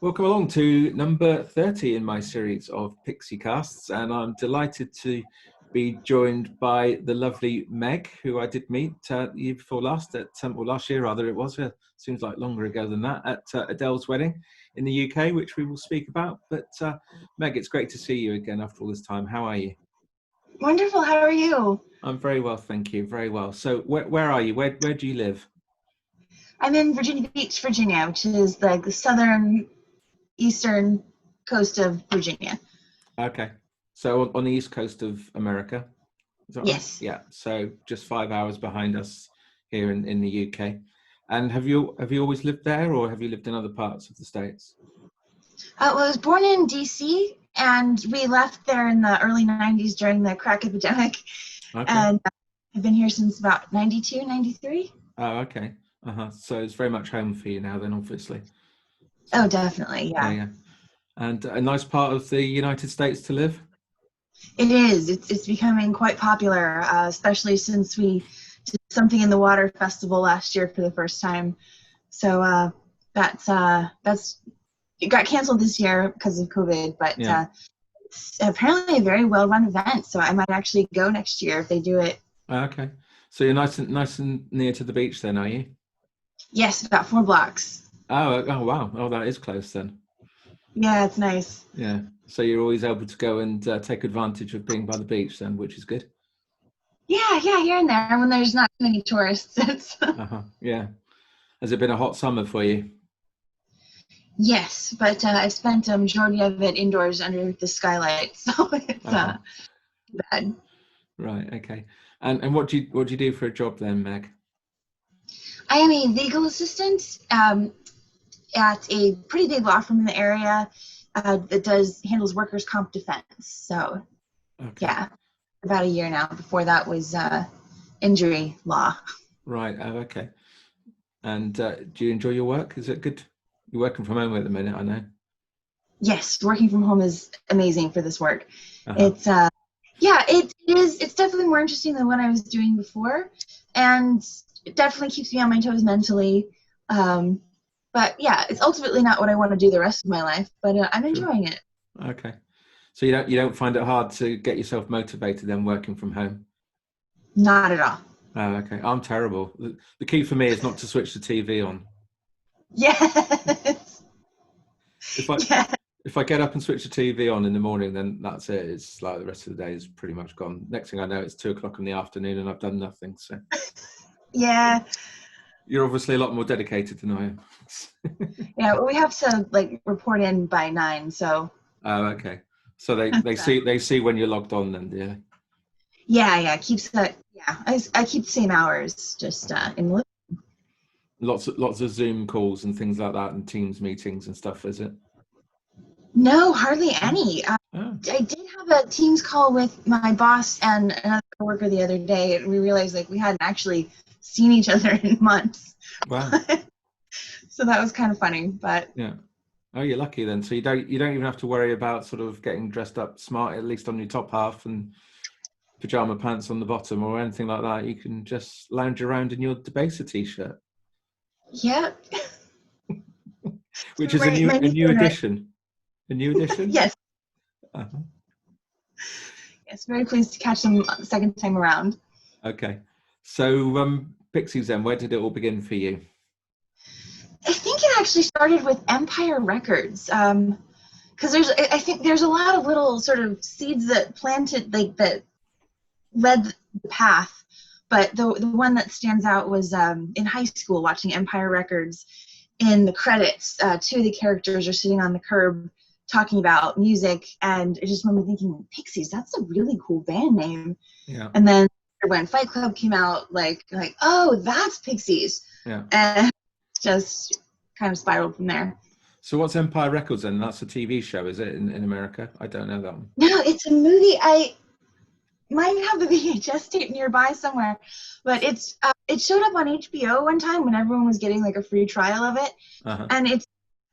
Welcome along to number 30 in my series of Pixiecasts, and I'm delighted to be joined by the lovely Meg, who I did meet the year before last, or last year rather it was, seems like longer ago than that, at Adele's wedding in the UK, which we will speak about. But Meg, it's great to see you again after all this time. How are you? Wonderful. How are you? I'm very well, thank you. Very well. So where are you? Where do you live? I'm in Virginia Beach, Virginia, which is like the southern eastern coast of Virginia. Okay. So on the east coast of America. Is that right? Yes. Yeah. So just 5 hours behind us here in the UK. And have you always lived there, or have you lived in other parts of the States? Well, I was born in DC, and we left there in the early 90s during the crack epidemic. Okay. And I've been here since about 92, 93. Oh, okay. So it's very much home for you now then, obviously. Oh, definitely. Yeah. Yeah. And a nice part of the United States to live? It is. It's becoming quite popular, especially since we did something in the Water Festival last year for the first time. So that's it got canceled this year because of COVID, but Yeah. it's apparently a very well-run event. So I might actually go next year if they do it. Okay. So you're nice and near to the beach then, are you? Yes, about 4 blocks. Oh, wow. Oh, that is close then. Yeah, it's nice. Yeah. So you're always able to go and take advantage of being by the beach then, which is good. Yeah, here and there when there's not many tourists. Yeah. Has it been a hot summer for you? Yes, but I spent a majority of it indoors under the skylight, so it's bad. Right. Okay. And what do you do for a job then, Meg? I am a legal assistant at a pretty big law firm in the area that handles workers' comp defense. So, Okay. yeah, about a year now. Before that was injury law. Right. Oh, okay. And do you enjoy your work? Is it good? You're working from home at the minute, I know. Yes, working from home is amazing for this work. It's it is. It's definitely more interesting than what I was doing before, and it definitely keeps me on my toes mentally. But yeah, it's ultimately not what I want to do the rest of my life, but I'm enjoying it. Okay. So you don't find it hard to get yourself motivated then working from home? Not at all. Oh, okay. I'm terrible. The key for me is not to switch the TV on. Yes. If I get up and switch the TV on in the morning, then that's it. It's like the rest of the day is pretty much gone. Next thing I know, it's 2:00 in the afternoon and I've done nothing. So Yeah. You're obviously a lot more dedicated than I am. Yeah, well, we have to report in by 9, so. Oh, okay. So they see when you're logged on then, yeah. Yeah, keeps that. Yeah, I keep the same hours, just in the. Lots of Zoom calls and things like that, and Teams meetings and stuff, is it? No, hardly any. Oh. I did have a Teams call with my boss and another coworker the other day, and we realized we hadn't actually seen each other in months. Wow. So that was kind of funny, but. Yeah. Oh, you're lucky then. So you don't even have to worry about sort of getting dressed up smart, at least on your top half, and pajama pants on the bottom or anything like that. You can just lounge around in your Debaser t-shirt. Yep. Which is a new addition. A new edition? Yes. Yes, very pleased to catch them the second time around. Okay. So Pixies then, where did it all begin for you? I think it actually started with Empire Records. Because I think there's a lot of little sort of seeds that planted, that led the path. But the one that stands out was in high school watching Empire Records. In the credits, 2 of the characters are sitting on the curb talking about music, and I just remember thinking, Pixies, that's a really cool band name. Yeah. And then when Fight Club came out, like oh, that's Pixies. Yeah. And just kind of spiraled from there. So what's Empire Records then? That's a TV show, is it, in America? I don't know that one. No, it's a movie. I might have the VHS tape nearby somewhere, but it showed up on HBO one time when everyone was getting a free trial of it. And it's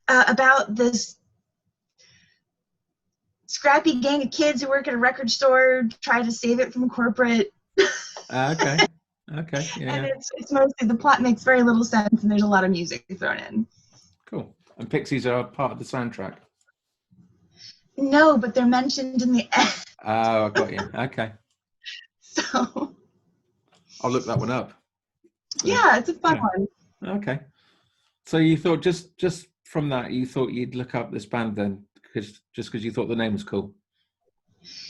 about this scrappy gang of kids who work at a record store, try to save it from corporate. Okay. Yeah. And it's mostly, the plot makes very little sense, and there's a lot of music thrown in. Cool. And Pixies are part of the soundtrack. No, but they're mentioned in the end. Oh, I got you. Okay. So I'll look that one up. So, yeah, it's a fun one. Okay. So you thought just from that, you thought you'd look up this band then, because you thought the name was cool.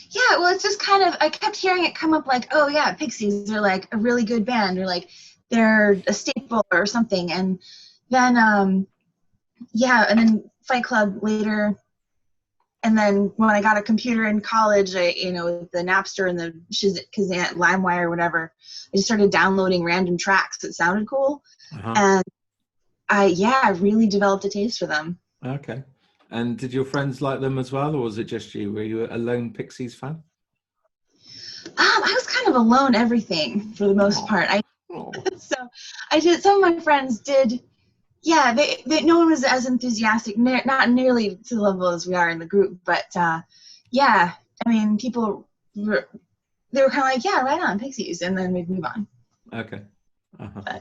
Yeah, well, it's just kind of, I kept hearing it come up like, oh yeah, Pixies are like a really good band, or like they're a staple or something. And then, and then Fight Club later. And then when I got a computer in college, the Napster and the Kazan, LimeWire or whatever, I just started downloading random tracks that sounded cool. Uh-huh. And I really developed a taste for them. Okay. And did your friends like them as well, or was it just you? Were you a lone Pixies fan? I was kind of a lone everything for the most part. So I did. Some of my friends did. Yeah, no one was as enthusiastic, not nearly to the level as we are in the group. But yeah, I mean, people they were kind of like, yeah, right on, Pixies, and then we'd move on. Okay. Uh-huh.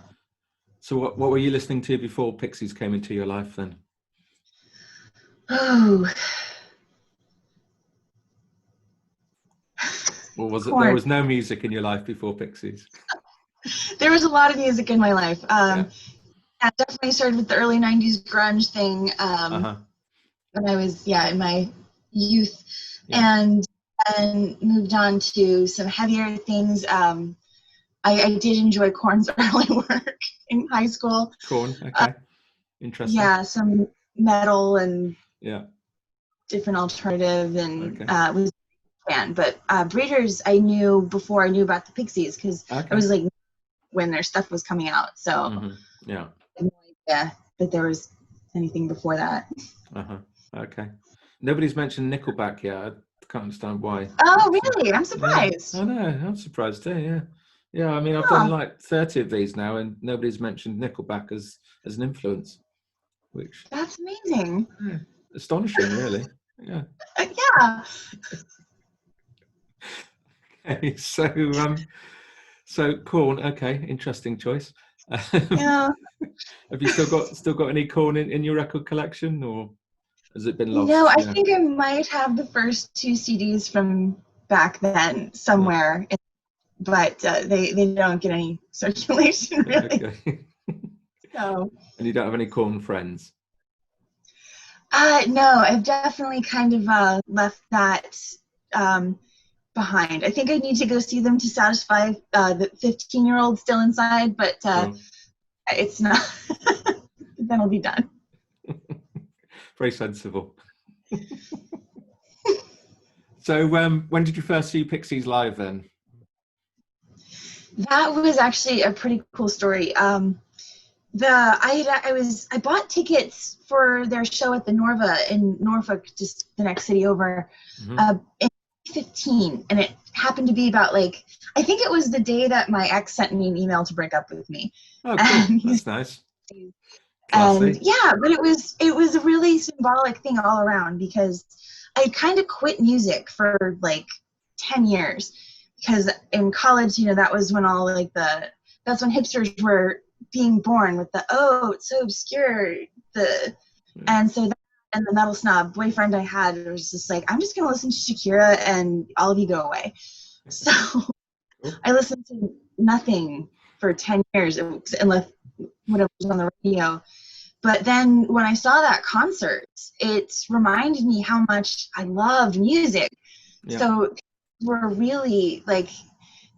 So what were you listening to before Pixies came into your life then? Oh. Or was it there was no music in your life before Pixies? There was a lot of music in my life. I definitely started with the early 90s grunge thing when I was, in my youth. Yeah. And moved on to some heavier things. I did enjoy Korn's early work in high school. Korn, okay. Interesting. Yeah, some metal and yeah, different alternative, and was a fan. But Breeders I knew before I knew about the Pixies, because I was like when their stuff was coming out. So yeah, I had no idea that there was anything before that. Okay. Nobody's mentioned Nickelback yet. I can't understand why. Oh, really? I'm surprised. Yeah. I know. I'm surprised too. Yeah. Yeah. I mean, I've done like 30 of these now, and nobody's mentioned Nickelback as an influence. Which that's amazing. Yeah, astonishing, really. Yeah. Yeah. Okay. So Korn. Okay, interesting choice. Yeah. Have you still got any Korn in your record collection, or has it been lost? No, I think I might have the first 2 CDs from back then somewhere, but they don't get any circulation really. Okay. So. And you don't have any Korn friends? No, I've definitely kind of left that behind. I think I need to go see them to satisfy the 15-year-old still inside, but it's not. Then I'll be done. Very sensible. So when did you first see Pixies live then? That was actually a pretty cool story. I bought tickets for their show at the Norva in Norfolk, just the next city over, in 2015, and it happened to be about like, I think it was the day that my ex sent me an email to break up with me. Oh, cool. That's nice. Classy. And yeah, but it was a really symbolic thing all around, because I kind of quit music for like 10 years, because in college, that was when all like that's when hipsters were being born with it's so obscure, and so that, and the metal snob boyfriend I had was just like, I'm just gonna listen to Shakira and all of you go away. So I listened to nothing for 10 years unless whatever was on the radio. But then when I saw that concert, it reminded me how much I loved music. Yeah. So we're really like,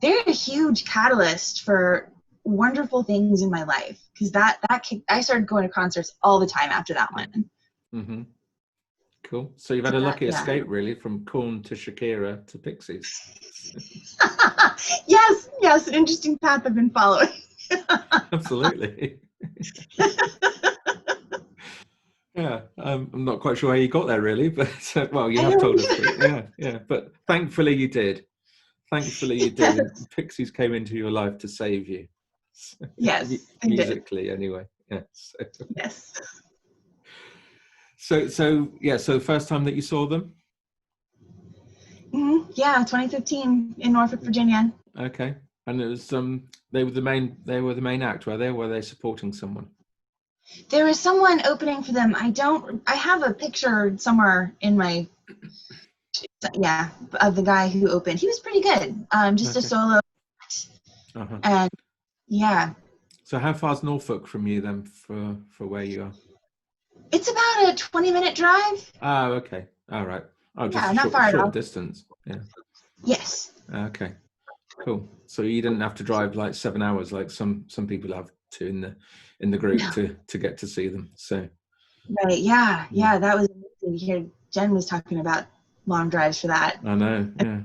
they're a huge catalyst for wonderful things in my life, because I started going to concerts all the time after that one. Mm-hmm. Cool. So you've had a lucky escape, really, from Korn to Shakira to Pixies. Yes, an interesting path I've been following. Absolutely. Yeah, I'm not quite sure how you got there, really, but well, you have told us. But yeah. But thankfully you did. Thankfully you did. And Pixies came into your life to save you. Yes, musically, anyway. Yes. Yes. So the first time that you saw them? Mm-hmm. Yeah, 2015 in Norfolk, Virginia. Okay, and it was they were the main act, were they? Or were they supporting someone? There was someone opening for them. I have a picture somewhere in my, yeah, of the guy who opened. He was pretty good. Just a Okay. solo act. Uh-huh. And yeah. So how far's Norfolk from you then for where you are? It's about a 20-minute drive. Oh, okay. All right. Oh, just Yeah, a not far at short all. distance. Yeah. Yes. Okay. Cool. So you didn't have to drive like 7 hours like some people have to in the group No. to get to see them. So Right. Yeah. Yeah. That was amazing to hear. Jen was talking about long drives for that. I know. Yeah.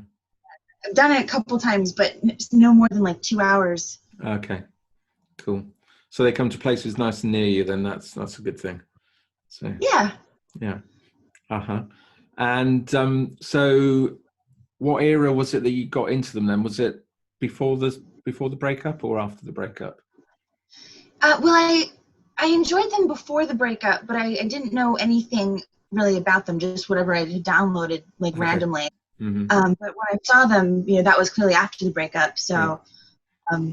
I've done it a couple times, but no more than like 2 hours. Okay. Cool. So they come to places nice and near you. Then that's a good thing. So Yeah. yeah. Uh-huh. And so what era was it that you got into them then? Was it before the breakup or after the breakup? Well, I enjoyed them before the breakup, but I didn't know anything really about them, just whatever I had downloaded like Okay. randomly. Mm-hmm. But when I saw them, that was clearly after the breakup. So, Yeah.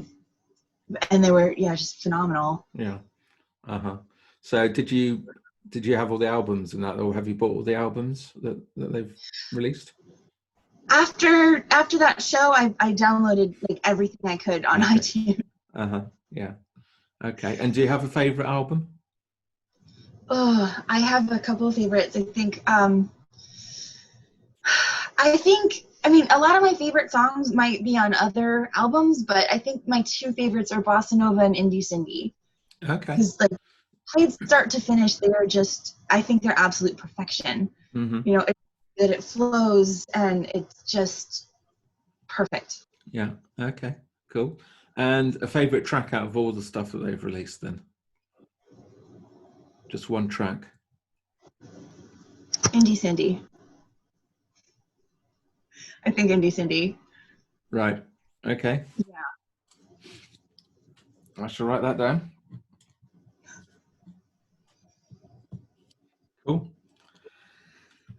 And they were, just phenomenal. Yeah. Uh-huh. So did you have all the albums and that, or have you bought all the albums that they've released? After that show, I downloaded like everything I could on iTunes. Uh-huh. Yeah. Okay. And do you have a favorite album? Oh, I have a couple of favorites. I mean, a lot of my favorite songs might be on other albums, but I think my two favorites are Bossa Nova and Indie Cindy. Okay. Because like played start to finish, they are just, I think they're absolute perfection. Mm-hmm. That it flows and it's just perfect. Yeah. Okay. Cool. And a favorite track out of all the stuff that they've released then? Just one track. Indie Cindy. I think Indie Cindy. Right. Okay. Yeah. I shall write that down. Cool.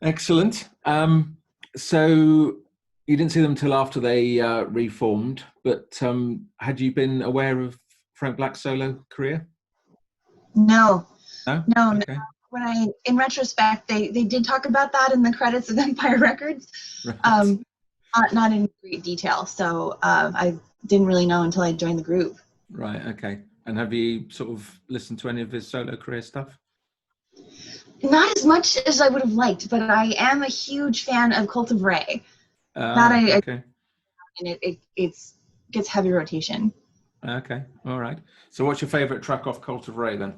Excellent. So you didn't see them till after they reformed, but had you been aware of Frank Black's solo career? No. No. Okay. When in retrospect, they did talk about that in the credits of Empire Records. Right. Not in great detail, so I didn't really know until I joined the group. Right. Okay. And have you sort of listened to any of his solo career stuff? Not as much as I would have liked, but I am a huge fan of Cult of Ray. Okay. And it gets heavy rotation. Okay. All right. So what's your favorite track off Cult of Ray then?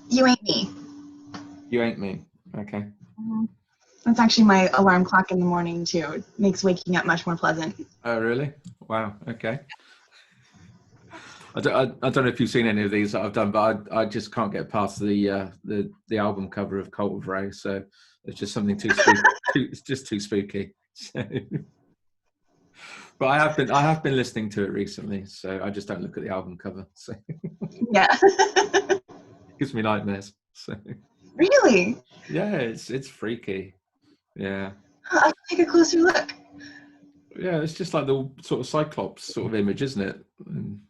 You Ain't Me. You Ain't Me. Okay. Mm-hmm. That's actually my alarm clock in the morning too. It makes waking up much more pleasant. Oh, really? Wow. Okay. I don't know if you've seen any of these that I've done, but I just can't get past the album cover of Cult of Ray. So it's just something too spooky. It's just too spooky. So. But I have been listening to it recently, so I just don't look at the album cover. So yeah, it gives me nightmares. So really? Yeah, it's freaky. Yeah. I'll take a closer look. Yeah, it's just like the sort of Cyclops sort of image, isn't it? Kind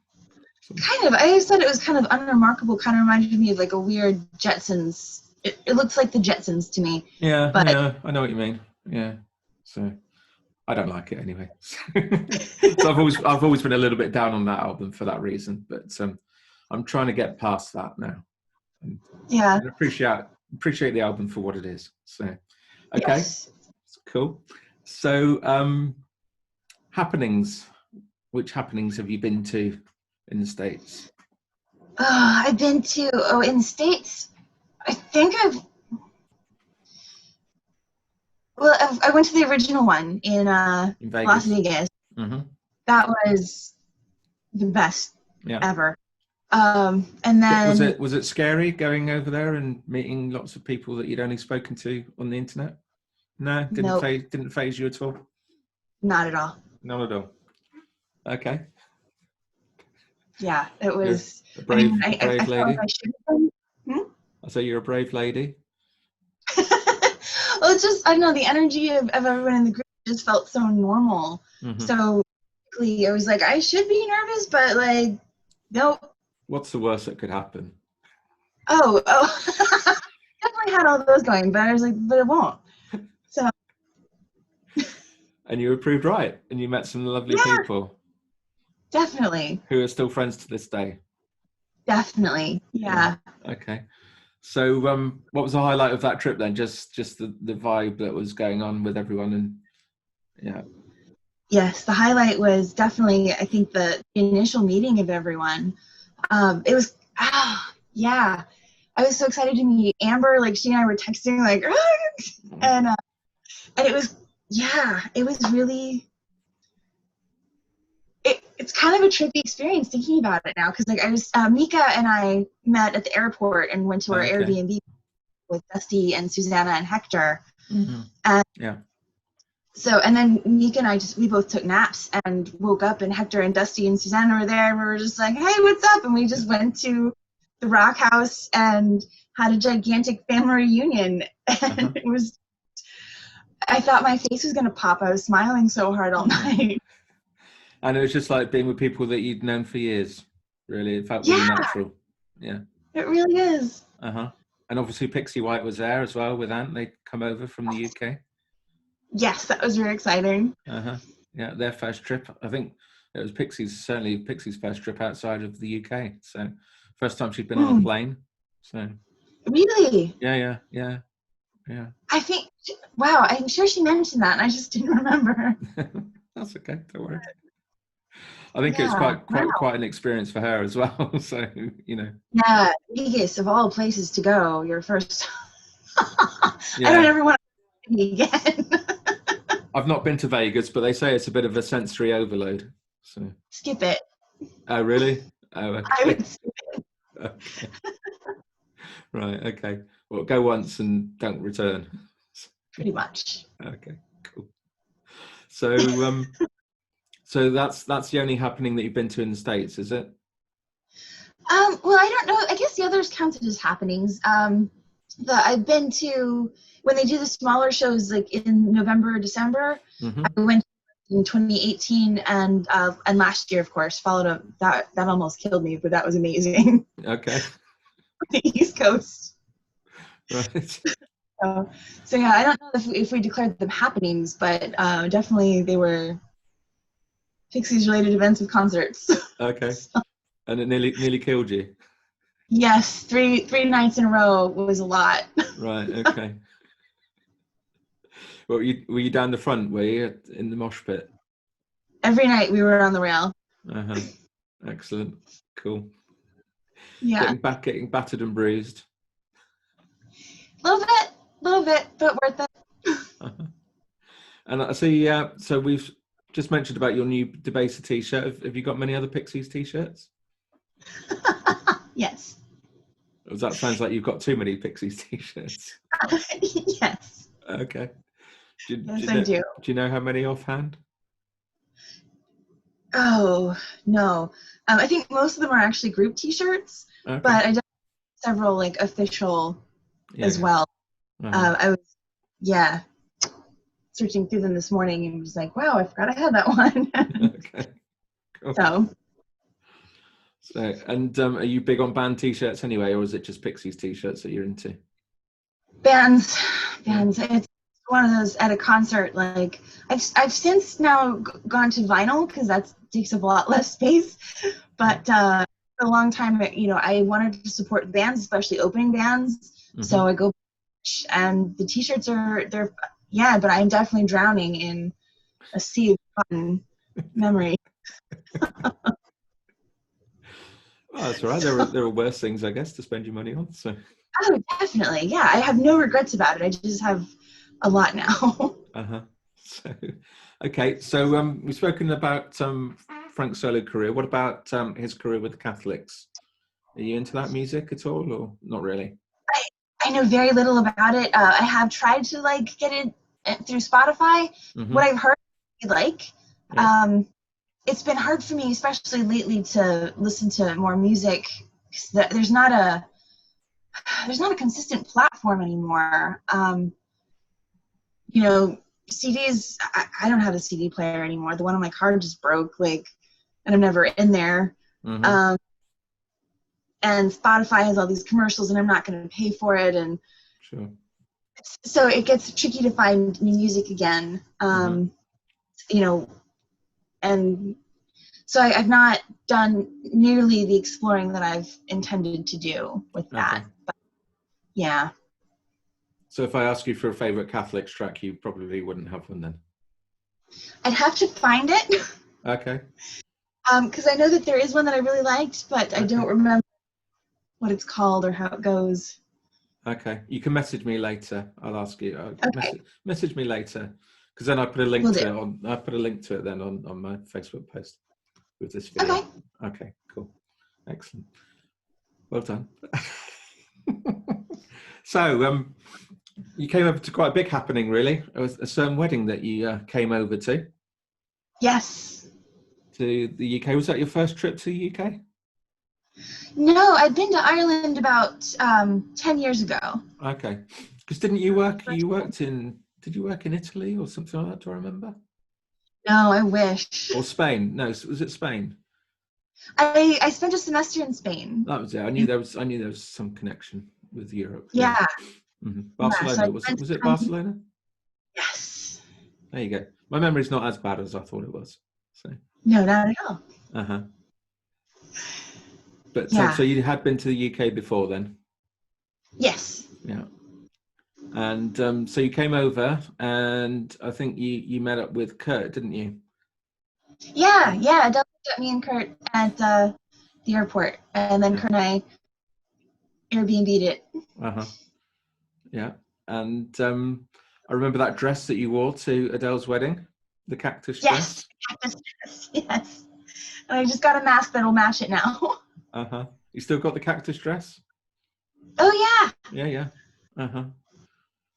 of. I always thought it was kind of unremarkable. Kind of reminded me of like a weird Jetsons. It looks like the Jetsons to me. Yeah, but yeah, I know what you mean. Yeah, so I don't like it anyway. So I've always been a little bit down on that album for that reason. But I'm trying to get past that now. And yeah, appreciate the album for what it is. So okay, yes. Cool. So happenings. Which happenings have you been to in the States? I've been to in the States. I think I went to the original one in Vegas. Las Vegas. Mm-hmm. That was the best ever. And then was it scary going over there and meeting lots of people that you'd only spoken to on the internet? No, didn't faze you at all. Not at all. Not at all. Okay. Yeah, it was a brave lady. I felt I should have been. I say you're a brave lady. Well, it's just, I don't know, the energy of everyone in the group just felt so normal. Mm-hmm. So quickly, I was like, I should be nervous, but like, nope, What's the worst that could happen? Oh, definitely had all those going, but I was like, but it won't. So. And you were proved right, and you met some lovely Yeah, people definitely. who are still friends to this day. Definitely. Yeah. Okay. So, what was the highlight of that trip then? Just the vibe that was going on with everyone, and yeah. Yes, the highlight was definitely, I think, the initial meeting of everyone. It was, yeah. I was so excited to meet Amber. Like, she and I were texting, like, and it was, yeah, it was really, it's kind of a trippy experience thinking about it now. Because, like, Mika and I met at the airport and went to our Airbnb with Dusty and Susanna and Hector. Mm-hmm. And yeah. So, and then Mika and I we both took naps and woke up, and Hector and Dusty and Susanna were there, and we were just like, hey, what's up? And we just went to the Rock House and had a gigantic family reunion. And it was, I thought my face was going to pop. I was smiling so hard all night. And it was just like being with people that you'd known for years. Really, it felt really natural. Yeah. It really is. And obviously Pixie White was there as well with Ant. They'd come over from the UK. Yes, that was very exciting. Yeah, their first trip. I think it was certainly Pixie's first trip outside of the UK. So first time she'd been on a plane. So really? Yeah. I think, wow, I'm sure she mentioned that and I just didn't remember. That's okay, don't worry. I think it's quite an experience for her as well. So, you know. Yeah, Vegas of all places to go, your first. I don't ever want to be again. I've not been to Vegas, but they say it's a bit of a sensory overload. So skip it. Oh, really? Oh, okay. I would skip it. Okay. Right. Okay. Well, go once and don't return. Pretty much. Okay. Cool. So, so that's the only happening that you've been to in the States, is it? Well, I don't know. I guess the others counted as happenings. I've been to when they do the smaller shows, like in November or December. Mm-hmm. I went in 2018 and last year, of course, followed up. That almost killed me, but that was amazing. Okay. The East Coast. Right. So yeah, I don't know if we declared them happenings, but definitely they were Pixies related events with concerts. Okay. So. And it nearly killed you. Yes, three nights in a row was a lot. Right. Okay. Well, were you down the front? Were you in the mosh pit? Every night we were on the rail. Excellent. Cool. Yeah. Getting battered and bruised. Little bit, but worth it. And I see. So we've just mentioned about your new Debaser T-shirt. Have you got many other Pixies T-shirts? Yes. That sounds like you've got too many Pixies T-shirts. Yes. Okay. I do. Do you know how many offhand? Oh no, I think most of them are actually group T-shirts, but I did several like official as well. I was searching through them this morning and was like, wow, I forgot I had that one. Okay. Cool. So, and are you big on band T-shirts anyway, or is it just Pixies T-shirts that you're into? Bands. It's one of those at a concert. Like I've since now gone to vinyl because that takes up a lot less space. But for a long time, I wanted to support bands, especially opening bands. Mm-hmm. So I go, and the T-shirts they're but I'm definitely drowning in a sea of fun memory. Oh, that's all right. There are worse things, I guess, to spend your money on. So. Oh, definitely. Yeah, I have no regrets about it. I just have a lot now. So, okay. So we've spoken about Frank's solo career. What about his career with the Catholics? Are you into that music at all, or not really? I know very little about it. I have tried to get it through Spotify. Mm-hmm. What I've heard I like. Yeah. It's been hard for me, especially lately, to listen to more music. There's not a consistent platform anymore. CDs. I don't have a CD player anymore. The one on my car just broke, and I'm never in there. Mm-hmm. and Spotify has all these commercials, and I'm not going to pay for it, and Sure. so it gets tricky to find new music again. You know, and so I've not done nearly the exploring that I've intended to do with that. Okay. But, yeah. So if I ask you for a favorite Catholic track, you probably wouldn't have one then. I'd have to find it. Okay. Because I know that there is one that I really liked, but I don't remember what it's called or how it goes. Okay. You can message me later. I'll ask you. Okay. Message me later, because then I put a link Will to do. it on. I put a link to it then on my Facebook post with this video. Okay. Okay. Cool. Excellent. Well done. So you came over to quite a big happening, really. It was a certain wedding that you came over to. Yes. To the UK. Was that your first trip to the UK? No, I'd been to Ireland about 10 years ago. Okay. Because didn't you work? You worked in. Did you work in Italy or something like that? Do I remember? No, I wish. Or Spain? No, was it Spain? I spent a semester in Spain. That was it. I knew there was some connection with Europe. Yeah. Barcelona. Yeah, so Was it Barcelona? Yes. There you go. My memory's not as bad as I thought it was. So. No, not at all. But yeah. so you had been to the UK before then? Yes. Yeah. And so you came over, and I think you met up with Kurt, didn't you? Yeah. Adele met me and Kurt at the airport, and then Kurt and I Airbnb'd it. Yeah. And I remember that dress that you wore to Adele's wedding, the Cactus dress. Cactus dress. Yes. And I just got a mask that'll match it now. You still got the Cactus dress? Oh yeah. Yeah.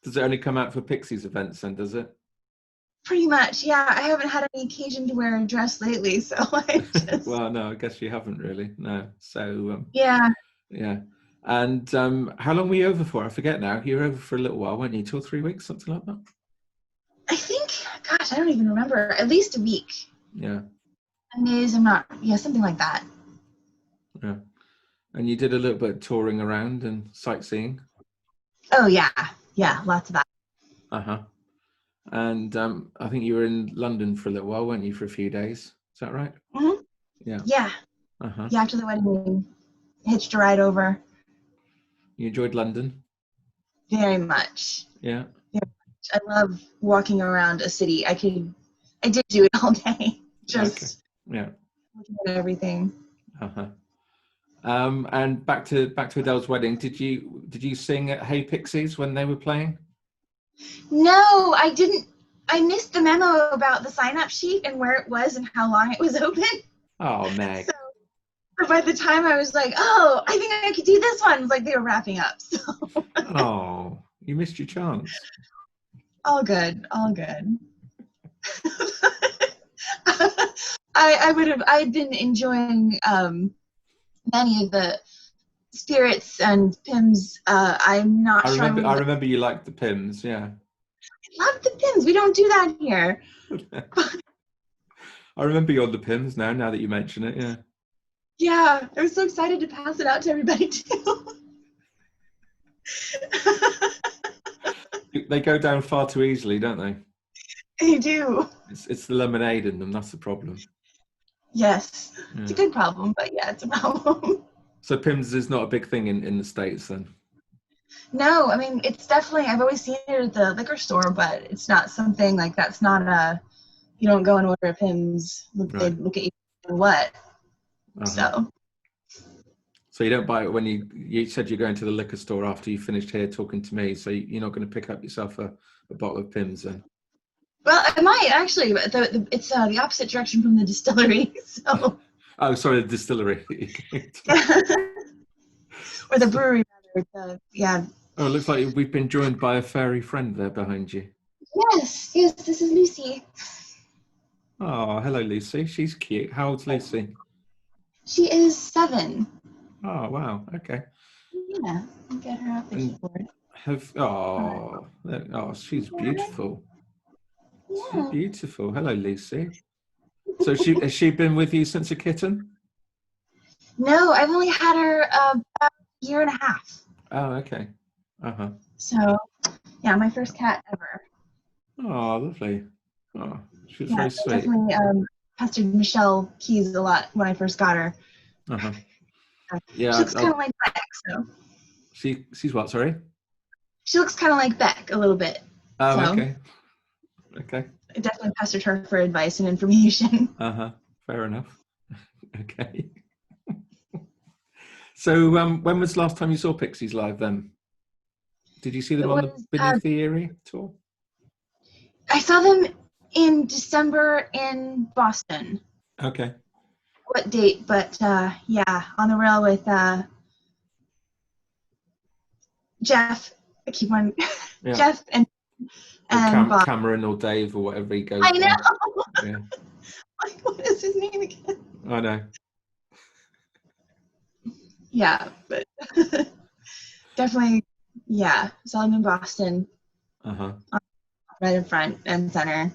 Does it only come out for Pixies events then, does it? Pretty much, yeah. I haven't had any occasion to wear a dress lately, so I just... Well, no, I guess you haven't really, no. So, yeah. And how long were you over for? I forget now. You were over for a little while, weren't you? 2 or 3 weeks, something like that? I think, gosh, I don't even remember. At least a week. Yeah. 10 days, I'm not, something like that. Yeah. And you did a little bit of touring around and sightseeing? Oh, yeah. Yeah, lots of that. And I think you were in London for a little while, weren't you, for a few days? Is that right? Mm-hmm. Yeah. Yeah. Yeah, after the wedding, we hitched a ride over. You enjoyed London? Very much. Yeah. Very much. I love walking around a city. I did do it all day. Just looking at everything. And back to Adele's wedding. Did you sing at Hey Pixies when they were playing? No, I didn't. I missed the memo about the sign-up sheet and where it was and how long it was open. Oh, Meg. So by the time I was like, oh, I think I could do this one, it was like they were wrapping up. So. Oh, you missed your chance. All good. I'd been enjoying many of the spirits and Pims. I'm not sure. I remember you liked the Pims, yeah. I love the Pims. We don't do that here. I remember you on the Pims now that you mention it, yeah. Yeah, I was so excited to pass it out to everybody too. They go down far too easily, don't they? They do. It's the lemonade in them, that's the problem. Yes, it's a good problem, but yeah, it's a problem. So Pims is not a big thing in the States then? No, I mean, it's definitely, I've always seen it at the liquor store, but it's not something like that's not you don't go and order a Pims, they look at you and what. So you don't buy it when you said you're going to the liquor store after you finished here talking to me, so you're not going to pick up yourself a bottle of Pims then? Well, I might actually, but it's the opposite direction from the distillery. So. Oh, sorry, the distillery. Or the brewery, rather. Yeah. Oh, it looks like we've been joined by a furry friend there behind you. Yes, this is Lucy. Oh, hello, Lucy. She's cute. How old's Lucy? She is 7. Oh, wow. Okay. Yeah, I'll get her off the keyboard. She's beautiful. Yeah. She's beautiful. Hello, Lucy. So has she been with you since a kitten? No, I've only had her about a year and a half. Oh, okay. Uh-huh. So, yeah, my first cat ever. Oh, lovely. Oh, she was Yeah, very so sweet. definitely pestered Michelle Keys a lot when I first got her. Uh-huh. She Yeah, looks kind of like Beck, so. she's what, sorry? She looks kind of like Beck a little bit. Oh, So, okay. Okay. I definitely pestered her for advice and information. Uh-huh. Fair enough. Okay. So, when was the last time you saw Pixies live then? Did you see It them on the was, Beneath the Eyrie tour? I saw them in December in Boston. Okay. What date? But yeah, on the rail with Jeff. I keep on Yeah. Jeff and Or Bob. Cameron or Dave or whatever he goes I by. know. Yeah. Like, what is his name again? I know. Yeah, but definitely, yeah. Saw him in Boston, Uh-huh. right in front and center.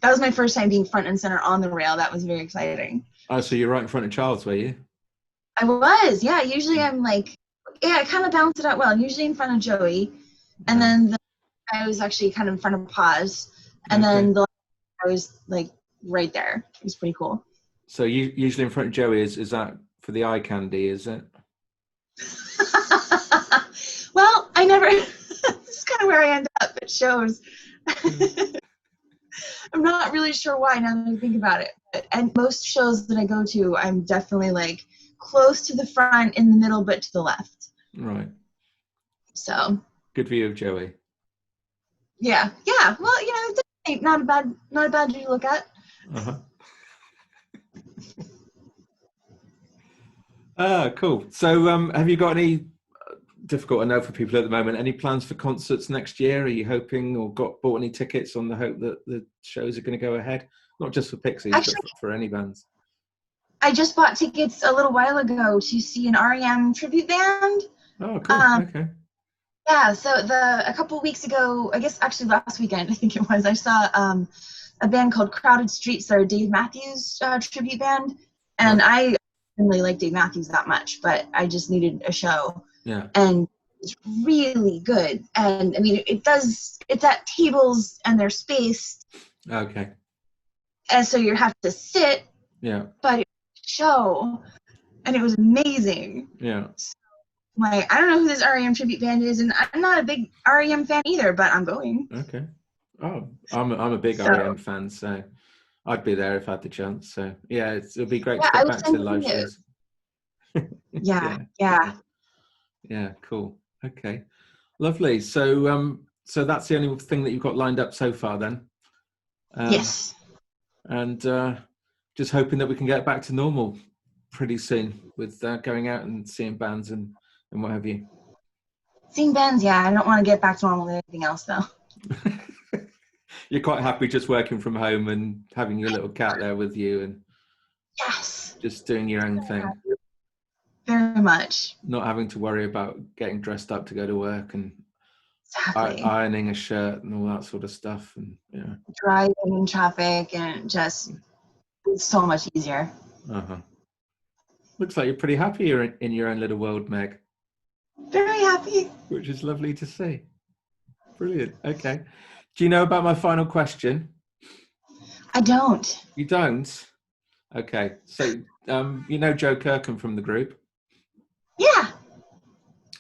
That was my first time being front and center on the rail. That was very exciting. Oh, so you're right in front of Charles, were you? I was, yeah. Usually I'm like, yeah, I kind of balance it out well. I'm usually in front of Joey, and then I was actually kind of in front of Paz, and Okay. then I was like right there. It was pretty cool. So you usually in front of Joey is that for the eye candy, is it? Well, I never. This is kind of where I end up at shows. I'm not really sure why now that I think about it. And most shows that I go to, I'm definitely like close to the front, in the middle, but to the left. Right. So. Good view of Joey. Yeah. Well, it's definitely not a bad view to look at. Uh-huh. Cool. So, have you got any, difficult to know for people at the moment, any plans for concerts next year? Are you hoping or bought any tickets on the hope that the shows are going to go ahead? Not just for Pixies, Actually, but for any bands. I just bought tickets a little while ago to see an REM tribute band. Oh, cool. Okay. Yeah, so a couple weeks ago, I guess actually last weekend, I think it was, I saw a band called Crowded Streets. They're a Dave Matthews tribute band, and Right. I didn't really like Dave Matthews that much, but I just needed a show. Yeah. And it's really good. And I mean, it's at tables and they're spaced, Okay. and so you have to sit. Yeah. But it was a show, and it was amazing. Yeah. Like, I don't know who this REM tribute band is, and I'm not a big REM fan either, but I'm going. Okay. Oh, I'm a big REM fan, so I'd be there if I had the chance. So yeah, it'll be great to get back to the live shows. Yeah. Yeah, cool. Okay, lovely. So so that's the only thing that you've got lined up so far, then. Yes. And just hoping that we can get back to normal pretty soon with going out and seeing bands and what have you. Seeing bands, yeah. I don't want to get back to normal with anything else, though. You're quite happy just working from home and having your little cat there with you and Yes. just doing your own thing. Very much. Not having to worry about getting dressed up to go to work and Exactly. ironing a shirt and all that sort of stuff. And yeah. Driving in traffic, and just it's so much easier. Uh-huh. Looks like you're pretty happy you're in your own little world, Meg. Very happy. Which is lovely to see. Brilliant. Okay. Do you know about my final question? I don't. You don't? Okay. So, you know Joe Kirkham from the group? Yeah.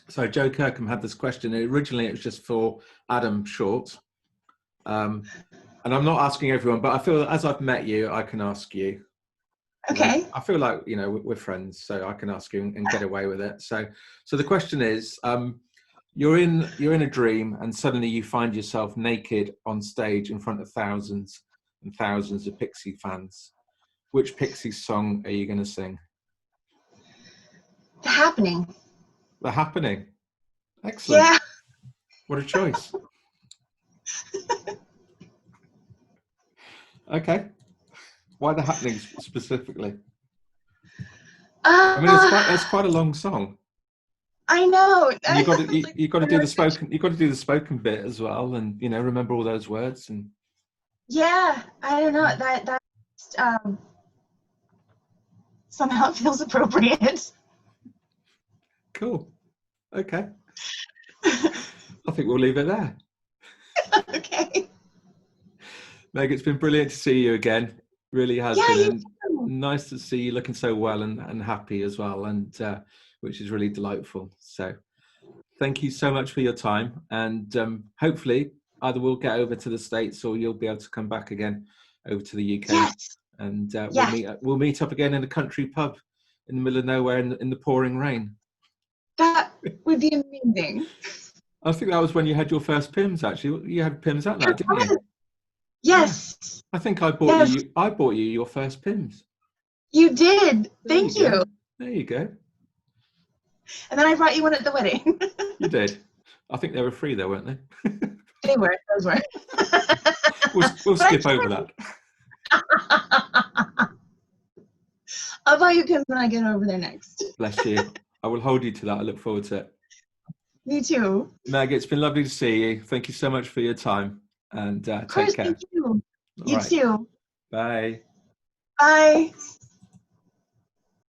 So Joe Kirkham had this question. Originally, it was just for Adam Short. And I'm not asking everyone, but I feel that as I've met you, I can ask you. Okay. I feel like, we're friends, so I can ask you and get away with it. So the question is, you're in a dream and suddenly you find yourself naked on stage in front of thousands and thousands of Pixie fans. Which Pixie song are you going to sing? The Happening. The Happening. Excellent. Yeah. What a choice. Okay. Why The Happening specifically? I mean, it's quite a long song. I know. And you got to do the spoken bit as well, and remember all those words and. Yeah, I don't know that somehow it feels appropriate. Cool. Okay. I think we'll leave it there. Okay. Meg, it's been brilliant to see you again. Really has Yeah, been. you And too. nice to see you looking so well and happy as well, and which is really delightful. So thank you so much for your time. And hopefully either we'll get over to the States or you'll be able to come back again over to the UK. Yes. And Yes. we'll meet up again in a country pub in the middle of nowhere in the pouring rain. That would be amazing. I think that was when you had your first Pims. Actually, you had Pims that night, didn't you? Yes. I think I bought Yes. you. I bought you your first Pims. You did. There Thank you you. go. There you go. And then I brought you one at the wedding. You did. I think they were free though, weren't they? They were. Those were. We'll skip over that. I'll buy you Pims when I get over there next. Bless you. I will hold you to that. I look forward to it. Me too. Meg, it's been lovely to see you. Thank you so much for your time. And Of course, take care. thank you. All You right. too. Bye. Bye.